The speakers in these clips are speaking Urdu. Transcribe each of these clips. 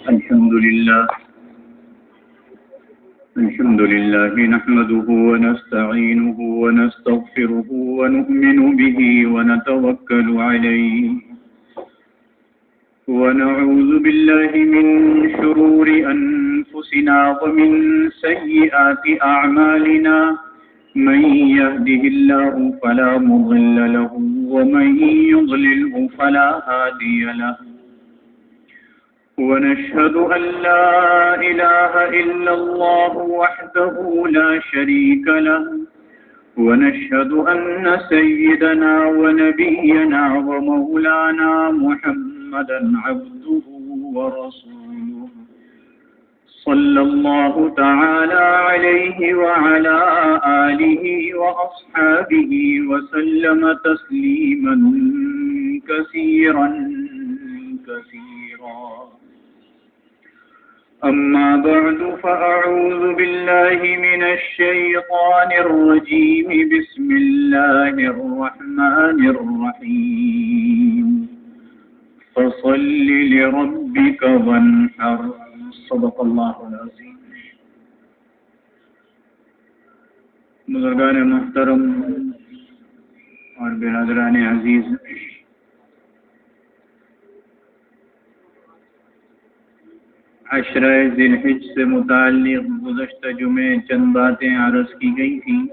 الحمد لله نحمده ونستعينه ونستغفره ونؤمن به ونتوكل عليه ونعوذ بالله من شرور أنفسنا ومن سيئات أعمالنا من يهده الله فلا مضل له ومن يضلله فلا هادي له ونشهد أن لا إله إلا الله وحده لا شريك له ونشهد أن سيدنا ونبينا ومولانا محمدا عبده ورسوله صلى الله تعالى عليه وعلى آله وأصحابه وسلم تسليما كثيرا كثيرا أما بعد فأعوذ بالله من الشيطان الرجيم بسم الله الرحمن الرحيم فصل لربك وانحر صدق اللہ العظیم. بزرگان محترم اور برادران عزیز، عشرہ ذی الحج سے متعلق گزشتہ جمعے چند باتیں عرض کی گئی تھیں،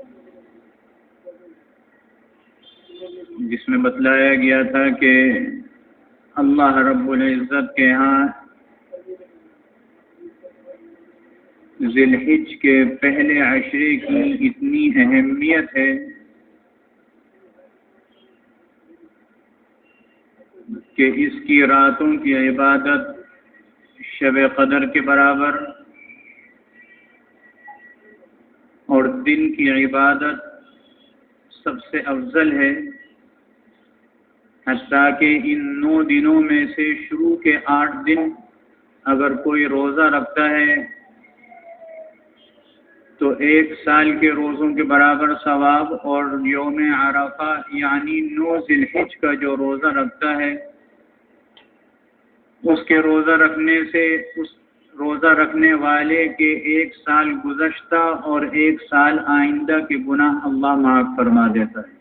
جس میں بتلایا گیا تھا کہ اللہ رب العزت کے ہاں ذی الحج کے پہلے عشرے کی اتنی اہمیت ہے کہ اس کی راتوں کی عبادت شب قدر کے برابر اور دن کی عبادت سب سے افضل ہے، حتیٰ کہ ان 9 دنوں میں سے شروع کے 8 دن اگر کوئی روزہ رکھتا ہے تو 1 سال کے روزوں کے برابر ثواب، اور یوم عرفہ یعنی 9 ذی الحج کا جو روزہ رکھتا ہے اس کے روزہ رکھنے سے اس روزہ رکھنے والے کے 1 سال گزشتہ اور 1 سال آئندہ کے گناہ اللہ معاف فرما دیتا ہے.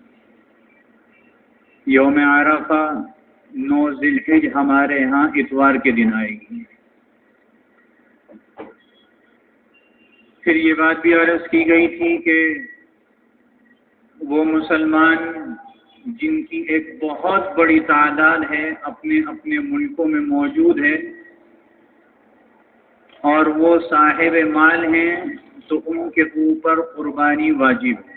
یوم عرفہ 9 ذی الحج ہمارے ہاں اتوار کے دن آئے گی. پھر یہ بات بھی عرض کی گئی تھی کہ وہ مسلمان جن کی ایک بہت بڑی تعداد ہے اپنے اپنے ملکوں میں موجود ہے اور وہ صاحب مال ہیں، تو ان کے اوپر قربانی واجب ہے.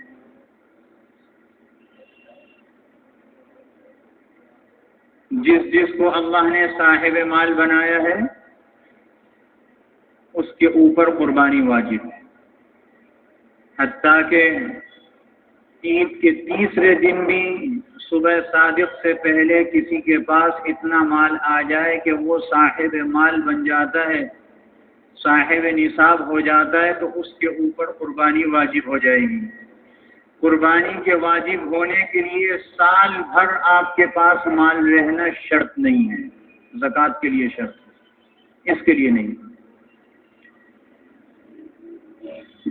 جس کو اللہ نے صاحب مال بنایا ہے اس کے اوپر قربانی واجب ہے، حتیٰ کہ عید کے تیسرے دن بھی صبح صادق سے پہلے کسی کے پاس اتنا مال آ جائے کہ وہ صاحب مال بن جاتا ہے، صاحب نصاب ہو جاتا ہے، تو اس کے اوپر قربانی واجب ہو جائے گی. قربانی کے واجب ہونے کے لیے سال بھر آپ کے پاس مال رہنا شرط نہیں ہے، زکوٰۃ کے لیے شرط ہے، اس کے لیے نہیں.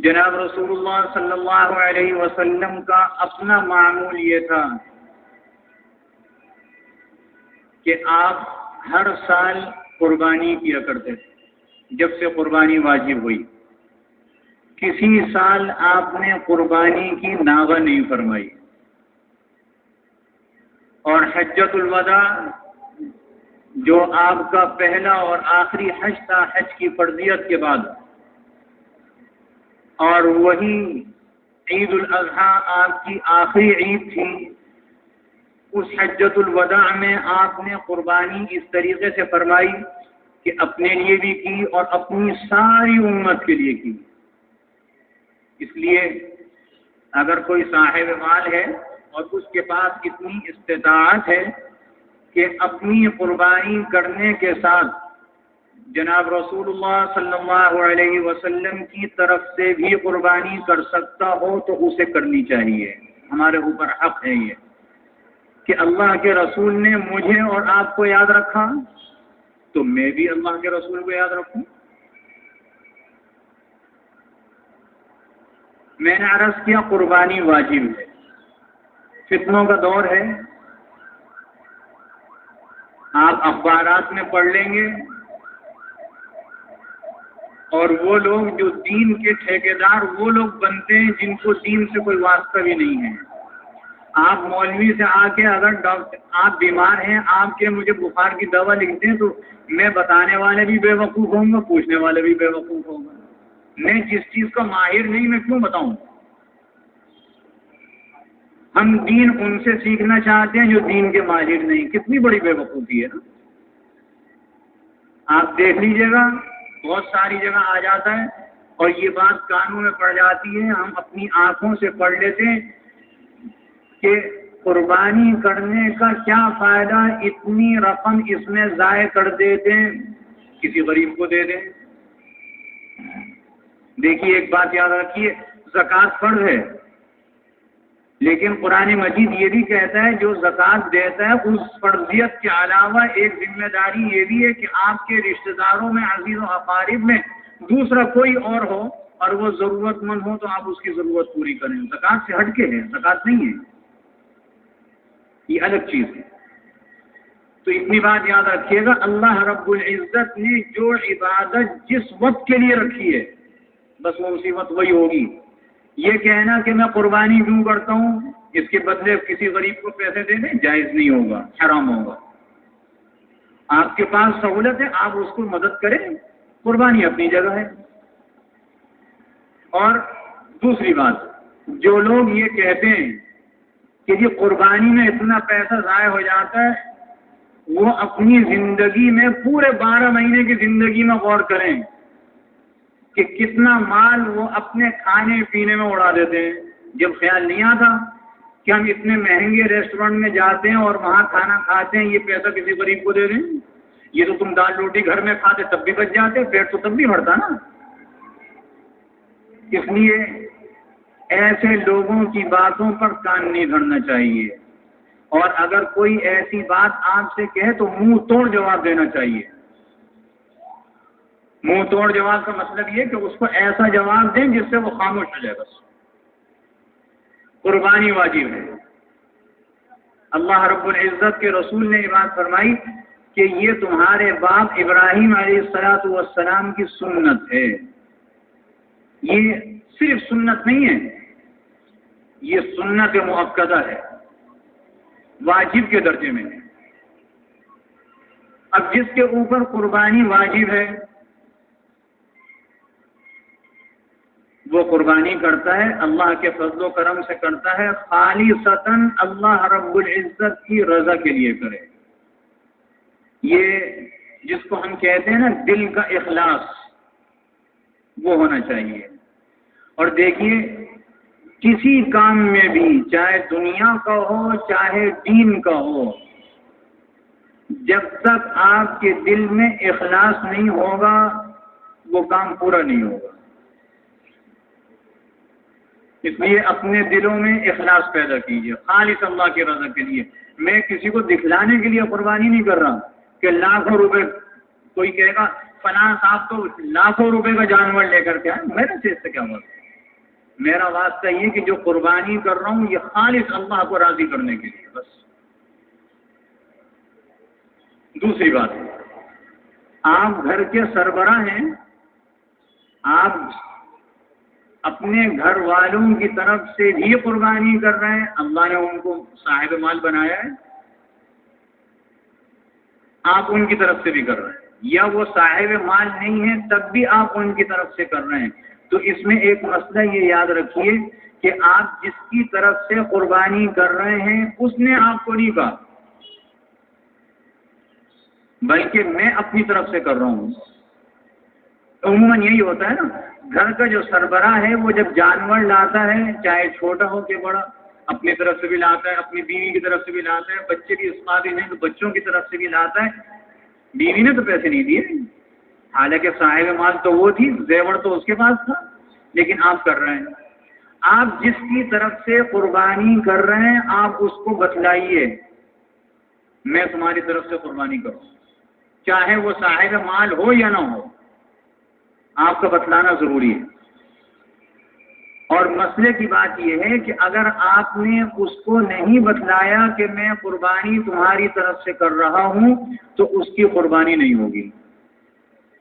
جناب رسول اللہ صلی اللہ علیہ وسلم کا اپنا معمول یہ تھا کہ آپ ہر سال قربانی کیا کرتے تھے. جب سے قربانی واجب ہوئی کسی سال آپ نے قربانی کی ناغہ نہیں فرمائی، اور حجۃ الوداع جو آپ کا پہلا اور آخری حج تھا حج کی فرضیت کے بعد، اور وہی عید الاضحیٰ آپ کی آخری عید تھی، اس حجۃ الوداع میں آپ نے قربانی اس طریقے سے فرمائی کہ اپنے لیے بھی کی اور اپنی ساری امت کے لیے کی. اس لیے اگر کوئی صاحب مال ہے اور اس کے پاس اتنی استطاعت ہے کہ اپنی قربانی کرنے کے ساتھ جناب رسول اللہ صلی اللہ علیہ وسلم کی طرف سے بھی قربانی کر سکتا ہو تو اسے کرنی چاہیے. ہمارے اوپر حق ہے یہ کہ اللہ کے رسول نے مجھے اور آپ کو یاد رکھا تو میں بھی اللہ کے رسول کو یاد رکھوں؟ میں نے عرض کیا قربانی واجب ہے، فتنوں کا دور ہے، آپ اخبارات میں پڑھ لیں گے اور وہ لوگ جو دین کے ٹھیکیدار وہ لوگ بنتے ہیں جن کو دین سے کوئی واسطہ بھی نہیں ہے۔ آپ مولوی سے آ کے اگر ڈاکٹر آپ بیمار ہیں، آپ کے مجھے بخار کی دوا لکھتے ہیں تو میں بتانے والے بھی بے وقوف ہوں گا، پوچھنے والے بھی بے وقوف ہوں گا۔ میں جس چیز کا ماہر نہیں میں کیوں بتاؤں؟ ہم دین ان سے سیکھنا چاہتے ہیں جو دین کے ماہر نہیں، کتنی بڑی بے وقوفی ہے نا۔ آپ دیکھ لیجئے گا بہت ساری جگہ آ جاتا ہے اور یہ بات کانوں میں پڑ جاتی ہے، ہم اپنی آنکھوں سے پڑھ لیتے ہیں کہ قربانی کرنے کا کیا فائدہ، اتنی رقم اس میں ضائع کر دیتے ہیں، کسی غریب کو دے دیں۔ دیکھیے ایک بات یاد رکھیے، زکوٰۃ فرض ہے، لیکن قرآن مجید یہ بھی کہتا ہے جو زکوٰۃ دیتا ہے اس فرضیت کے علاوہ ایک ذمہ داری یہ بھی ہے کہ آپ کے رشتہ داروں میں، عزیز و اقارب میں دوسرا کوئی اور ہو اور وہ ضرورت مند ہو تو آپ اس کی ضرورت پوری کریں۔ زکوٰۃ سے ہٹ کے ہے، زکوٰۃ نہیں ہے، یہ الگ چیز ہے۔ تو اتنی بات یاد رکھیے گا، اللہ رب العزت نے جو عبادت جس وقت کے لیے رکھی ہے بس وہ اسی وقت وہی ہوگی۔ یہ کہنا کہ میں قربانی کیوں کرتا ہوں، اس کے بدلے کسی غریب کو پیسے دے دیں، جائز نہیں ہوگا، حرام ہوگا۔ آپ کے پاس سہولت ہے، آپ اس کو مدد کریں، قربانی اپنی جگہ ہے۔ اور دوسری بات، جو لوگ یہ کہتے ہیں کہ یہ قربانی میں اتنا پیسہ ضائع ہو جاتا ہے، وہ اپنی زندگی میں پورے 12 مہینے کی زندگی میں غور کریں کہ کتنا مال وہ اپنے کھانے پینے میں اڑا دیتے ہیں۔ جب خیال نہیں آتا کہ ہم اتنے مہنگے ریسٹورینٹ میں جاتے ہیں اور وہاں کھانا کھاتے ہیں، یہ پیسہ کسی غریب کو دے دیں، یہ تو تم دال روٹی گھر میں کھاتے تب بھی بچ جاتے، پیٹ تو تب بھی بھرتا نا۔ اس لیے ایسے لوگوں کی باتوں پر کان نہیں دھرنا چاہیے، اور اگر کوئی ایسی بات آپ سے کہے تو منہ توڑ جواب دینا چاہیے۔ منہ توڑ جواب کا مطلب یہ کہ اس کو ایسا جواب دیں جس سے وہ خاموش ہو جائے۔ بس قربانی واجب ہے۔ اللہ رب العزت کے رسول نے یہ بات فرمائی کہ یہ تمہارے باپ ابراہیم علیہ السلام کی سنت ہے۔ یہ صرف سنت نہیں ہے، یہ سنت مؤکدہ ہے، واجب کے درجے میں ہے۔ اب جس کے اوپر قربانی واجب ہے وہ قربانی کرتا ہے، اللہ کے فضل و کرم سے کرتا ہے، خالصتاً اللہ رب العزت کی رضا کے لیے کرے۔ یہ جس کو ہم کہتے ہیں نا دل کا اخلاص، وہ ہونا چاہیے۔ اور دیکھیے کسی کام میں بھی، چاہے دنیا کا ہو چاہے دین کا ہو، جب تک آپ کے دل میں اخلاص نہیں ہوگا وہ کام پورا نہیں ہوگا۔ اس لیے اپنے دلوں میں اخلاص پیدا کیجیے، خالص اللہ کی رضا کے لیے۔ میں کسی کو دکھلانے کے لیے قربانی نہیں کر رہا کہ لاکھوں روپے، کوئی کہے گا فلاں صاحب تو لاکھوں روپے کا جانور لے کر کے آئے، میرے سے اس سے کیا واسطہ؟ میرا واسطہ یہ کہ جو قربانی کر رہا ہوں یہ خالص اللہ کو راضی کرنے کے لیے بس۔ دوسری بات، آپ گھر کے سربراہ ہیں، آپ اپنے گھر والوں کی طرف سے بھی قربانی کر رہے ہیں، اللہ نے ان کو صاحب مال بنایا ہے، آپ ان کی طرف سے بھی کر رہے ہیں، یا وہ صاحب مال نہیں ہے تب بھی آپ ان کی طرف سے کر رہے ہیں۔ تو اس میں ایک مسئلہ یہ یاد رکھیے کہ آپ جس کی طرف سے قربانی کر رہے ہیں اس نے آپ کو نہیں کہا، بلکہ میں اپنی طرف سے کر رہا ہوں۔ عموماً یہی ہوتا ہے نا، گھر کا جو سربراہ ہے وہ جب جانور لاتا ہے، چاہے چھوٹا ہو کہ بڑا، اپنی طرف سے بھی لاتا ہے، اپنی بیوی کی طرف سے بھی لاتا ہے، بچے بھی اس قابل ہیں تو بچوں کی طرف سے بھی لاتا ہے۔ بیوی نے تو پیسے نہیں دیے، حالانکہ صاحب مال تو وہ تھی، زیور تو اس کے پاس تھا، لیکن آپ کر رہے ہیں۔ آپ جس کی طرف سے قربانی کر رہے ہیں آپ اس کو بتلائیے میں تمہاری طرف سے قربانی کروں، چاہے وہ صاحب مال ہو یا نہ ہو، آپ کا بتلانا ضروری ہے۔ اور مسئلے کی بات یہ ہے کہ اگر آپ نے اس کو نہیں بتلایا کہ میں قربانی تمہاری طرف سے کر رہا ہوں تو اس کی قربانی نہیں ہوگی۔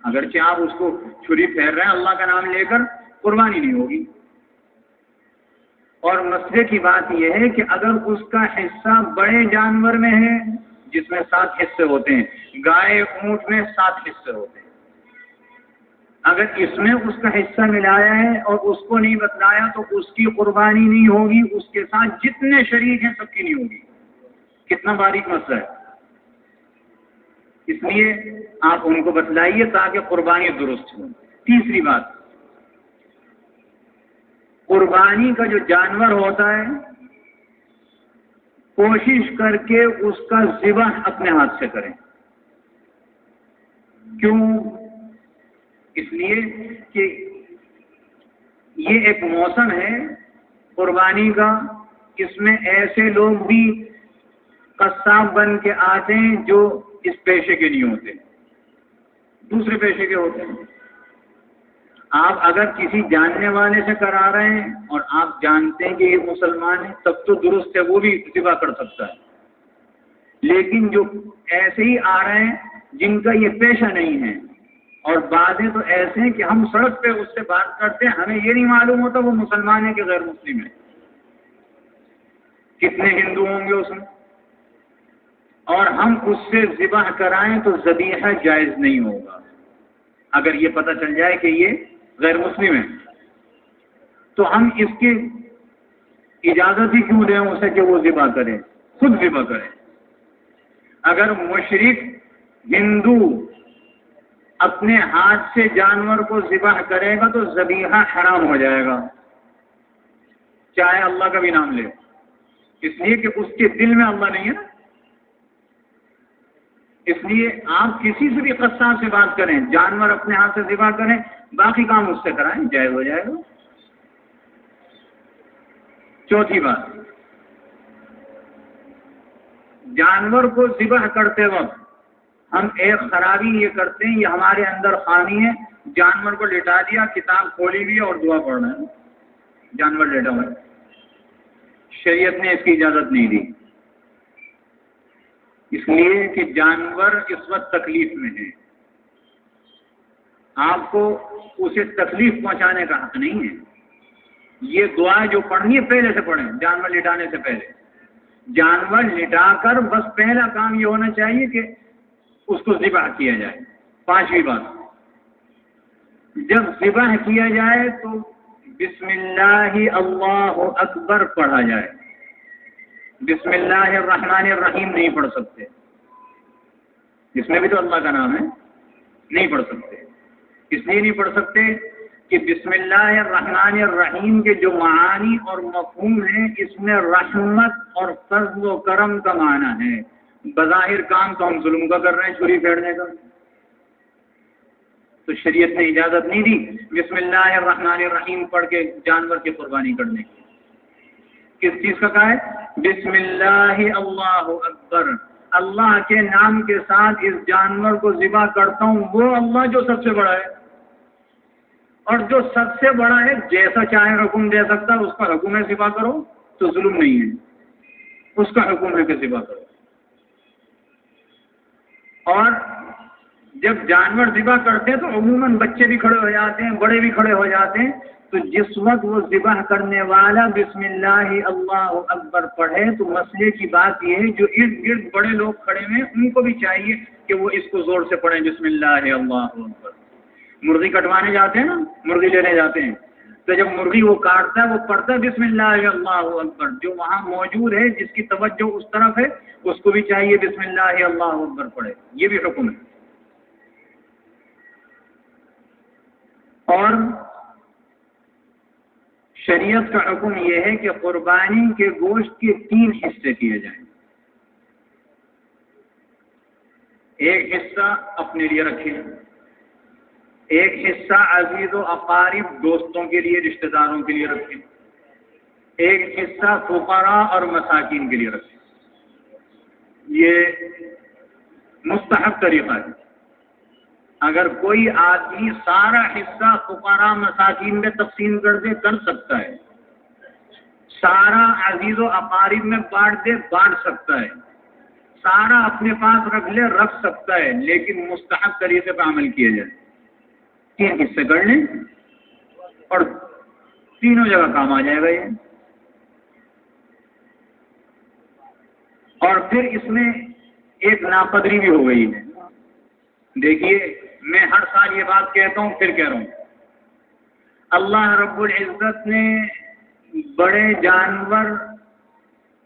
اگرچہ آپ اس کو چھری پھیر رہے ہیں اللہ کا نام لے کر، قربانی نہیں ہوگی۔ اور مسئلے کی بات یہ ہے کہ اگر اس کا حصہ بڑے جانور میں ہے جس میں 7 حصے ہوتے ہیں، گائے اونٹ میں 7 حصے ہوتے ہیں، اگر اس میں اس کا حصہ ملایا ہے اور اس کو نہیں بتلایا تو اس کی قربانی نہیں ہوگی، اس کے ساتھ جتنے شریک ہیں سب کی نہیں ہوگی۔ کتنا باریک مسئلہ ہے، اس لیے آپ ان کو بتلائیے تاکہ قربانی درست ہو۔ تیسری بات، قربانی کا جو جانور ہوتا ہے کوشش کر کے اس کا ذبح اپنے ہاتھ سے کریں۔ کیوں؟ اس لیے کہ یہ ایک موسم ہے قربانی کا، اس میں ایسے لوگ بھی قصاب بن کے آتے ہیں جو اس پیشے کے نہیں ہوتے، دوسرے پیشے کے ہوتے ہیں۔ آپ اگر کسی جاننے والے سے کرا رہے ہیں اور آپ جانتے ہیں کہ یہ مسلمان ہے تب تو درست ہے، وہ بھی ذبح کر سکتا ہے۔ لیکن جو ایسے ہی آ رہے ہیں جن کا یہ پیشہ نہیں ہے، اور بعضیں تو ایسے ہیں کہ ہم سڑک پہ اس سے بات کرتے ہیں، ہمیں یہ نہیں معلوم ہوتا وہ مسلمان ہے کہ غیر مسلم ہے۔ کتنے ہندو ہوں گے اس میں، اور ہم اس سے ذبح کرائیں تو ذبیحہ جائز نہیں ہوگا اگر یہ پتہ چل جائے کہ یہ غیر مسلم ہے۔ تو ہم اس کی اجازت ہی کیوں دیں اسے کہ وہ ذبح کرے، خود ذبح کرے۔ اگر مشرک ہندو اپنے ہاتھ سے جانور کو ذبح کرے گا تو ذبیحہ حرام ہو جائے گا، چاہے اللہ کا بھی نام لے، اس لیے کہ اس کے دل میں اللہ نہیں ہے نا۔ اس لیے آپ کسی سے بھی قصاب سے بات کریں، جانور اپنے ہاتھ سے ذبح کریں، باقی کام اس سے کرائیں، جائز ہو جائے گا۔ چوتھی بات، جانور کو ذبح کرتے وقت ہم ایک خرابی یہ کرتے ہیں، یہ ہمارے اندر خامی ہے، جانور کو لٹا دیا، کتاب کھولی ہوئی اور دعا پڑھ رہے ہیں، جانور لیٹا ہوا ہے۔ شریعت نے اس کی اجازت نہیں دی، اس لیے کہ جانور اس وقت تکلیف میں ہے، آپ کو اسے تکلیف پہنچانے کا حق نہیں ہے۔ یہ دعا جو پڑھنی ہے پہلے سے پڑھیں، جانور لٹانے سے پہلے۔ جانور لٹا کر بس پہلا کام یہ ہونا چاہیے کہ اس کو ذبح کیا جائے۔ پانچویں بات، جب ذبح کیا جائے تو بسم اللہ اللہ اکبر پڑھا جائے، بسم اللہ الرحمن الرحیم نہیں پڑھ سکتے، اس میں بھی تو اللہ کا نام ہے، نہیں پڑھ سکتے۔ اس لیے نہیں پڑھ سکتے کہ بسم اللہ الرحمن الرحیم کے جو معانی اور مفہوم ہیں اس میں رحمت اور فضل و کرم کا معنی ہے۔ بظاہر کام تو ہم ظلم کا کر رہے ہیں، چھری پھیرنے کا، تو شریعت نے اجازت نہیں دی بسم اللہ الرحمن الرحیم پڑھ کے جانور کی قربانی کرنے کی۔ کس چیز کا کہا ہے؟ بسم اللہ اللہ اکبر، اللہ کے نام کے ساتھ اس جانور کو ذبح کرتا ہوں، وہ اللہ جو سب سے بڑا ہے، اور جو سب سے بڑا ہے جیسا چاہے حکم دے سکتا، اس کا حکم ہے ذبح کرو، تو ظلم نہیں ہے، اس کا حکم ہے کہ ذبح کرو۔ اور جب جانور ذبح کرتے ہیں تو عموماً بچے بھی کھڑے ہو جاتے ہیں، بڑے بھی کھڑے ہو جاتے ہیں، تو جس وقت وہ ذبح کرنے والا بسم اللہ اللہ اکبر پڑھے تو مسئلے کی بات یہ ہے جو ارد گرد بڑے لوگ کھڑے ہیں ان کو بھی چاہیے کہ وہ اس کو زور سے پڑھیں بسم اللہ اللہ اکبر۔ مرغی کٹوانے جاتے ہیں نا، مرغی لینے جاتے ہیں، تو جب مرغی وہ کاٹتا ہے وہ پڑھتا ہے بسم اللہ اللہ اکبر، جو وہاں موجود ہے جس کی توجہ اس طرف ہے اس کو بھی چاہیے بسم اللہ اللہ اکبر پڑھے، یہ بھی حکم ہے۔ اور شریعت کا حکم یہ ہے کہ قربانی کے گوشت کے 3 حصے کیے جائیں، ایک حصہ اپنے لیے رکھیں، ایک حصہ عزیز و اقارب دوستوں کے لیے، رشتہ داروں کے لیے رکھیں، ایک حصہ فقراء اور مساکین کے لیے رکھیں۔ یہ مستحب طریقہ ہے، اگر کوئی آدمی سارا حصہ فقراء مساکین میں تقسیم کر دے کر سکتا ہے، سارا عزیز و اقارب میں بانٹ دے بانٹ سکتا ہے، سارا اپنے پاس رکھ لے رکھ سکتا ہے، لیکن مستحب طریقے پہ عمل کیا جائے، 3 حصے کر لیں اور تینوں جگہ کام آ جائے گا یہ۔ اور پھر اس میں ایک ناقدری بھی ہو گئی ہے۔ دیکھیے میں ہر سال یہ بات کہتا ہوں، پھر کہہ رہا ہوں، اللہ رب العزت نے بڑے جانور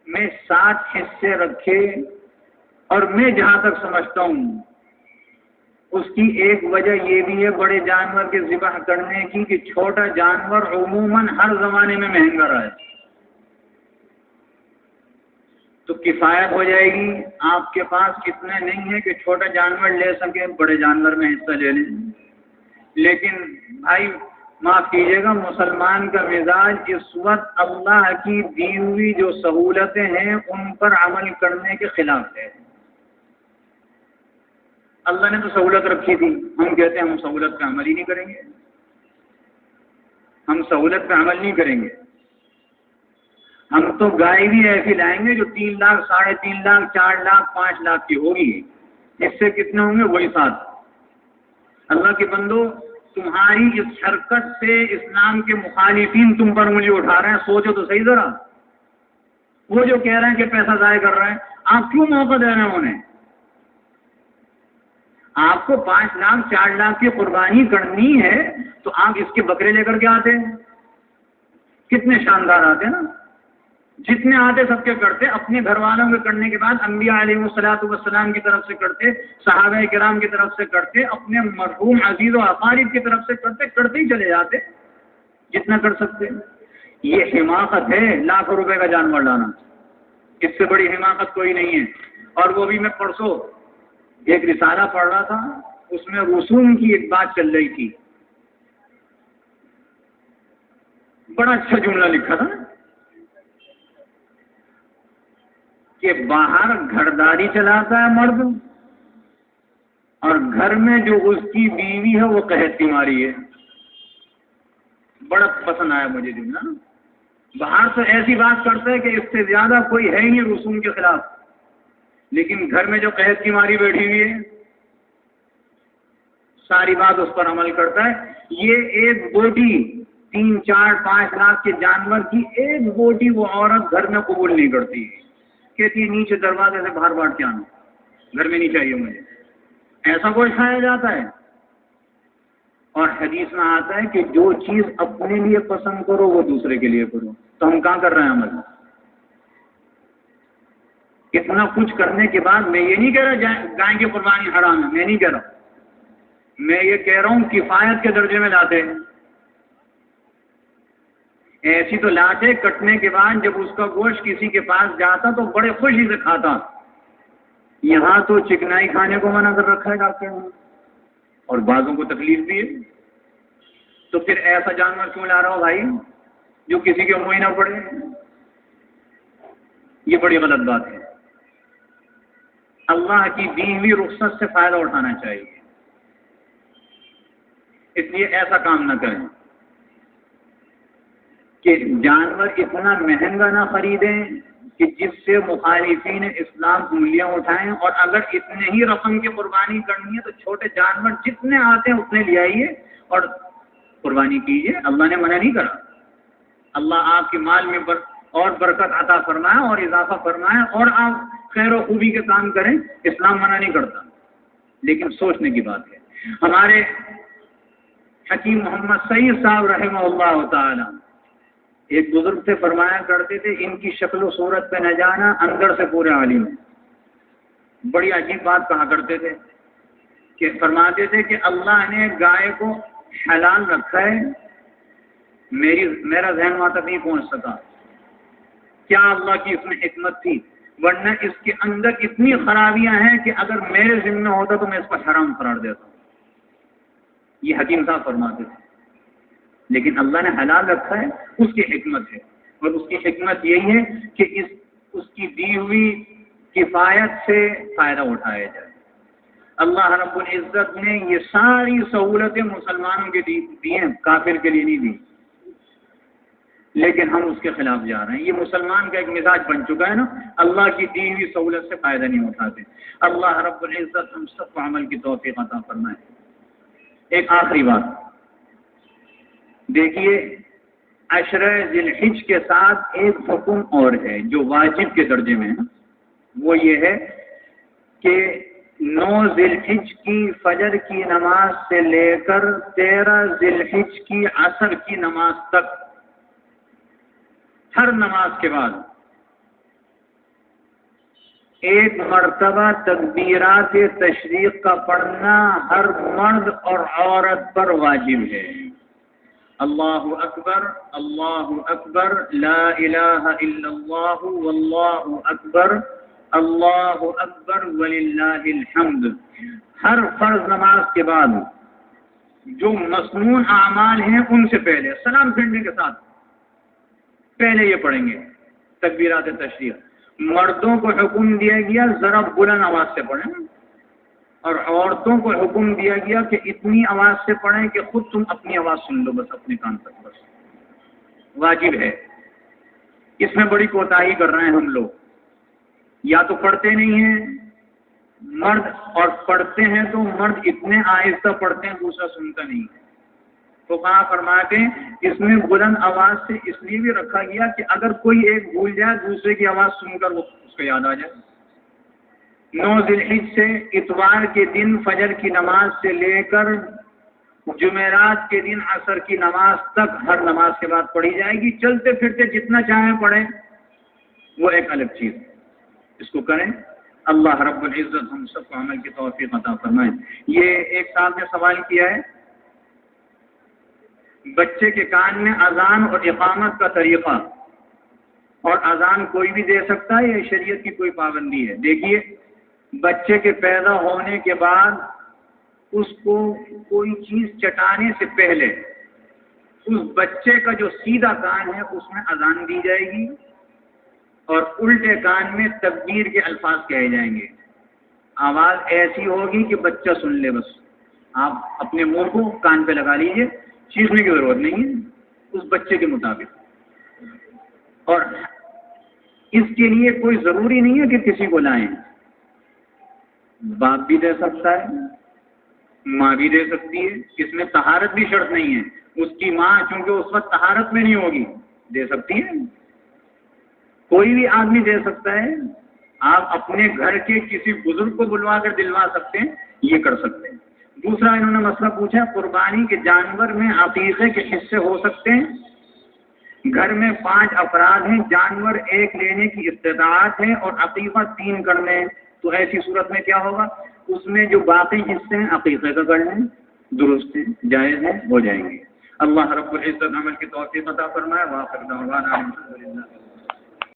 میں 7 حصے رکھے، اور میں جہاں تک سمجھتا ہوں اس کی ایک وجہ یہ بھی ہے بڑے جانور کے ذبح کرنے کی کہ چھوٹا جانور عموماً ہر زمانے میں مہنگا رہا ہے، تو کفایت ہو جائے گی۔ آپ کے پاس اتنا نہیں ہے کہ چھوٹا جانور لے سکیں، بڑے جانور میں حصہ لے لیں۔ لیکن بھائی معاف کیجیے گا، مسلمان کا مزاج اس وقت اللہ کی دی ہوئی جو سہولتیں ہیں ان پر عمل کرنے کے خلاف ہے۔ اللہ نے تو سہولت رکھی تھی، ہم کہتے ہیں ہم سہولت پہ عمل ہی نہیں کریں گے، ہم سہولت پہ عمل نہیں کریں گے۔ ہم تو گائے بھی ایسی لائیں گے جو 3 لاکھ 3.5 لاکھ 4 لاکھ 5 لاکھ کی ہوگی، اس سے کتنے ہوں گے؟ وہی 7۔ اللہ کے بندو، تمہاری اس حرکت سے اسلام کے مخالفین تم پر انگلی اٹھا رہے ہیں، سوچو تو صحیح ذرا۔ وہ جو کہہ رہے ہیں کہ پیسہ ضائع کر رہے ہیں، آپ کیوں موقع دے رہے ہیں انہیں؟ آپ کو 5 لاکھ 4 لاکھ کی قربانی کرنی ہے تو آپ اس کے بکرے لے کر کے آتے، کتنے شاندار آتے نا، جتنے آتے سب کے کرتے، اپنے گھر والوں کے کرنے کے بعد انبیاء علیہ الصلوۃ والسلام کی طرف سے کرتے، صحابہ کرام کی طرف سے کرتے، اپنے مرحوم عزیز و اقارب کی طرف سے کرتے، کرتے ہی چلے جاتے جتنا کر سکتے۔ یہ حماقت ہے لاکھوں روپے کا جانور لانا، اس سے بڑی حماقت کوئی نہیں ہے۔ اور وہ بھی میں پرسوں ایک رسالہ پڑھ رہا تھا، اس میں رسوم کی ایک بات چل رہی تھی، بڑا اچھا جملہ لکھا تھا کہ باہر گھرداری چلاتا ہے مرد، اور گھر میں جو اس کی بیوی ہے وہ قحط کی ماری ہے۔ بڑا پسند آیا مجھے جملہ۔ باہر تو ایسی بات کرتا ہے کہ اس سے زیادہ کوئی ہے ہی نہیں رسوم کے خلاف، لیکن گھر میں جو قحط کی ماری بیٹھی ہوئی ہے ساری بات اس پر عمل کرتا ہے۔ یہ ایک بوٹی 3 4 5 لاکھ کے جانور کی ایک بوٹی وہ عورت گھر میں قبول نہیں کرتی، کہتی ہے نیچے دروازے سے باہر بانٹ کے آنا، گھر میں نہیں چاہیے مجھے۔ ایسا کوئی کھایا جاتا ہے؟ اور حدیث میں آتا ہے کہ جو چیز اپنے لیے پسند کرو وہ دوسرے کے لیے کرو، تو ہم کہاں کر رہے ہیں عمل؟ اتنا کچھ کرنے کے بعد میں یہ نہیں کہہ رہا گائے کی قربانی حرام ہے، میں نہیں کہہ رہا، میں یہ کہہ رہا ہوں کفایت کے درجے میں لاتے ہیں۔ ایسی تو لاتے کٹنے کے بعد جب اس کا گوشت کسی کے پاس جاتا تو بڑے خوشی سے کھاتا، یہاں تو چکنائی کھانے کو منع کر رکھا ہے ڈاکٹر نے، اور بعضوں کو تکلیف بھی ہے۔ تو پھر ایسا جانور کیوں لا رہا ہو بھائی جو کسی کے منہ ہی نہ پڑے؟ یہ بڑی غلط بات ہے۔ اللہ کی دی ہوئی رخصت سے فائدہ اٹھانا چاہیے، اس لیے ایسا کام نہ کریں کہ جانور اتنا مہنگا نہ خریدیں کہ جس سے مخالفین اسلام انگلیاں اٹھائیں، اور اگر اتنے ہی رقم کی قربانی کرنی ہے تو چھوٹے جانور جتنے آتے ہیں اتنے لے آئیے اور قربانی کیجیے، اللہ نے منع نہیں کرا۔ اللہ آپ کے مال میں اور برکت عطا فرمائے اور اضافہ فرمائے اور آپ خیر و خوبی کے کام کریں، اسلام منع نہیں کرتا، لیکن سوچنے کی بات ہے۔ ہمارے حکیم محمد سعید صاحب رحمہ اللہ تعالی ایک بزرگ سے فرمایا کرتے تھے، ان کی شکل و صورت پہ نہ جانا، اندر سے پورے عالم ہیں۔ بڑی عجیب بات کہا کرتے تھے کہ فرماتے تھے کہ اللہ نے گائے کو حلال رکھا ہے، میرا ذہن وہاں تک نہیں پہنچ سکا، کیا اللہ کی اس میں حکمت تھی، ورنہ اس کے اندر اتنی خرابیاں ہیں کہ اگر میرے ذمہ ہوتا تو میں اس کو حرام قرار دیتا۔ یہ حکیم صاحب فرماتے تھے، لیکن اللہ نے حلال رکھا ہے، اس کی حکمت ہے، اور اس کی حکمت یہی ہے کہ اس کی دی ہوئی کفایت سے فائدہ اٹھایا جائے۔ اللہ رب العزت نے یہ ساری سہولتیں مسلمانوں کے دی ہیں، کافر کے لیے نہیں دی، لیکن ہم اس کے خلاف جا رہے ہیں۔ یہ مسلمان کا ایک مزاج بن چکا ہے نا، اللہ کی دی ہوئی سہولت سے فائدہ نہیں اٹھاتے۔ اللہ رب العزت ہم سب کو عمل کی توفیق عطا فرمائے۔ ایک آخری بات دیکھیے، عشرہ ذی الحج کے ساتھ ایک حکم اور ہے جو واجب کے درجے میں ہے، وہ یہ ہے کہ 9 ذی الحج کی فجر کی نماز سے لے کر 13 ذی الحج کی عصر کی نماز تک ہر نماز کے بعد ایک مرتبہ تکبیرات تشریق کا پڑھنا ہر مرد اور عورت پر واجب ہے۔ اللہ اکبر اللہ اکبر لا الہ الا اللہ واللہ اکبر اللہ اکبر وللہ الحمد۔ ہر فرض نماز کے بعد جو مسنون اعمال ہیں ان سے پہلے سلام پھیرنے کے ساتھ پہلے یہ پڑھیں گے تکبیرات تشریق۔ مردوں کو حکم دیا گیا ذرا بلند آواز سے پڑھیں، اور عورتوں کو حکم دیا گیا کہ اتنی آواز سے پڑھیں کہ خود تم اپنی آواز سن لو، بس اپنے کان تک، بس واجب ہے۔ اس میں بڑی کوتاہی کر رہے ہیں ہم لوگ، یا تو پڑھتے نہیں ہیں مرد، اور پڑھتے ہیں تو مرد اتنے آہستہ پڑھتے ہیں دوسرا سنتا نہیں ہے۔ تو کہاں فرماتے ہیں اس میں بلند آواز سے اس لیے بھی رکھا گیا کہ اگر کوئی ایک بھول جائے دوسرے کی آواز سن کر وہ اس کو یاد آ جائے۔ 9 ذی الحج سے اتوار کے دن فجر کی نماز سے لے کر جمعرات کے دن عصر کی نماز تک ہر نماز کے بعد پڑھی جائے گی۔ چلتے پھرتے جتنا چاہیں پڑھیں، وہ ایک الگ چیز ہے، اس کو کریں۔ اللہ رب العزت ہم سب کو عمل کی توفیق عطا فرمائے۔ یہ ایک صاحب نے سوال کیا ہے، بچے کے کان میں اذان اور اقامت کا طریقہ، اور اذان کوئی بھی دے سکتا ہے یا شریعت کی کوئی پابندی ہے؟ دیکھیے، بچے کے پیدا ہونے کے بعد اس کو کوئی چیز چٹانے سے پہلے اس بچے کا جو سیدھا کان ہے اس میں اذان دی جائے گی، اور الٹے کان میں تکبیر کے الفاظ کہے جائیں گے۔ آواز ایسی ہوگی کہ بچہ سن لے، بس آپ اپنے منہ کو کان پہ لگا لیجئے، چیخنے کی ضرورت نہیں ہے، اس بچے کے مطابق۔ اور اس کے لیے کوئی ضروری نہیں ہے کہ کسی کو لائیں، باپ بھی دے سکتا ہے، ماں بھی دے سکتی ہے، اس میں طہارت بھی شرط نہیں ہے۔ اس کی ماں چونکہ اس وقت طہارت میں نہیں ہوگی دے سکتی ہے، کوئی بھی آدمی دے سکتا ہے۔ آپ اپنے گھر کے کسی بزرگ کو بلوا کر دلوا سکتے ہیں، یہ کر سکتے ہیں۔ دوسرا انہوں نے مسئلہ پوچھا، قربانی کے جانور میں عقیقے کے حصے ہو سکتے ہیں؟ گھر میں 5 افراد ہیں، جانور ایک لینے کی استطاعت ہے اور عقیقہ 3 کرنے ہیں، تو ایسی صورت میں کیا ہوگا؟ اس میں جو باقی حصے ہیں عقیقے کا کرنے ہیں، درست ہیں، جائز ہیں، ہو جائیں گے۔ اللہ رب العزت عمل کی توفیق عطا فرمائے۔ وآخر دعوانا الحمدللہ۔